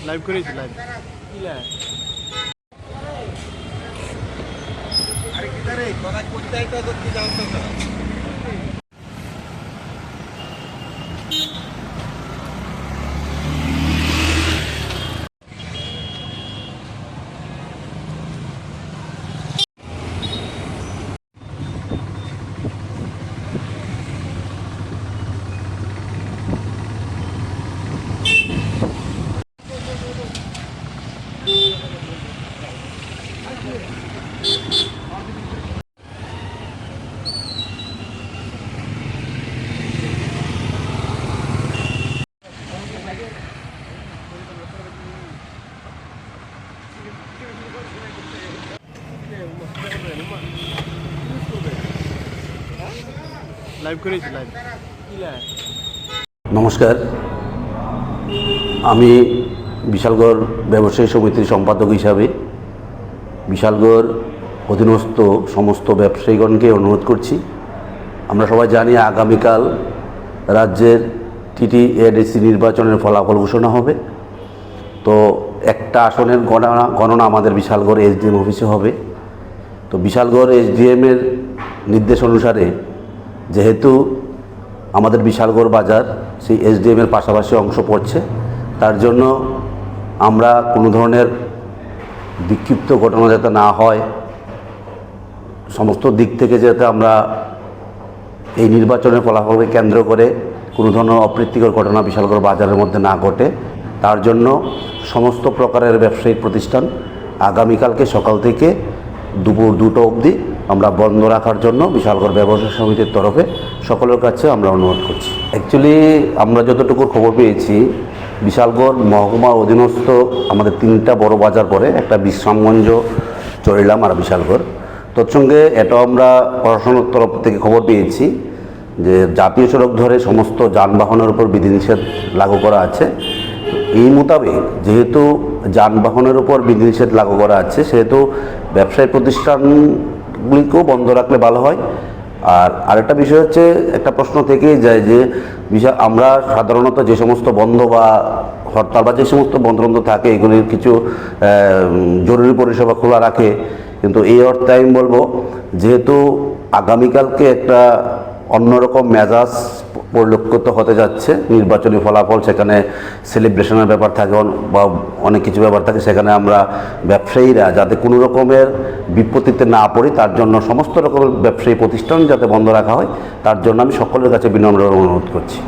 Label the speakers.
Speaker 1: Live করেছি live
Speaker 2: আরে কি রে কথা করতে আইতো তো কি জানতো না
Speaker 1: লাইভ করেছি লাইভ
Speaker 3: নমস্কার, আমি বিশালগড় ব্যবসায়ী সমিতির সম্পাদক হিসাবে বিশালগড় অধীনস্থ সমস্ত ব্যবসায়ীগণকে অনুরোধ করছি। আমরা সবাই জানি আগামীকাল রাজ্যের TTADC নির্বাচনের ফলাফল ঘোষণা হবে। তো একটা আসনের গণনা আমাদের বিশালগড় SDM অফিসে হবে। তো বিশালগড় SDM-এর নির্দেশ অনুসারে যেহেতু আমাদের বিশালগড় বাজার সেই SDM-এর পাশাপাশি অংশ পড়ছে, তার জন্য আমরা কোনো ধরনের বিক্ষিপ্ত ঘটনা যাতে না হয়, সমস্ত দিক থেকে যাতে আমরা এই নির্বাচনের ফলাফলকে কেন্দ্র করে কোনো ধরনের অপ্রীতিকর ঘটনা বিশালগড় বাজারের মধ্যে না ঘটে, তার জন্য সমস্ত প্রকারের ব্যবসায়িক প্রতিষ্ঠান আগামীকালকে সকাল থেকে দুপুর 2টা অবধি আমরা বন্ধ রাখার জন্য বিশালগড় ব্যবসায়ী সমিতির তরফে সকলের কাছে আমরা অনুরোধ করছি। অ্যাকচুয়ালি আমরা যতটুকু খবর পেয়েছি, বিশালগড় মহকুমার অধীনস্থ আমাদের 3টা বড় বাজার পড়ে, একটা বিশ্রামগঞ্জ, চরিলাম আর বিশালগড়। তৎসঙ্গে এটাও আমরা প্রশাসনের তরফ থেকে খবর পেয়েছি যে জাতীয় সড়ক ধরে সমস্ত যানবাহনের উপর বিধিনিষেধ লাগু করা আছে। এই মোতাবেক যেহেতু যানবাহনের উপর বিধিনিষেধ লাগু করা আছে, সেহেতু ব্যবসায়ী প্রতিষ্ঠানগুলিকেও বন্ধ রাখলে ভালো হয়। আর আরেকটা বিষয় হচ্ছে, একটা প্রশ্ন থেকেই যায় যে আমরা সাধারণত যে সমস্ত বন্ধ বা হরতাল বা যে সমস্ত বন্ধ থাকে, এগুলির কিছু জরুরি পরিষেবা খোলা রাখে। কিন্তু এই অর্থে আমি বলবো, যেহেতু আগামীকালকে একটা অন্যরকম মেজাজ পরিলক্ষিত হতে যাচ্ছে, নির্বাচনী ফলাফল, সেখানে সেলিব্রেশনের ব্যাপার থাকে বা অনেক কিছু ব্যাপার থাকে, সেখানে আমরা ব্যবসায়ীরা যাতে কোনো রকমের বিপত্তিতে না পড়ি, তার জন্য সমস্ত রকমের ব্যবসায়ী প্রতিষ্ঠান যাতে বন্ধ রাখা হয়, তার জন্য আমি সকলের কাছে বিনম্র অনুরোধ করছি।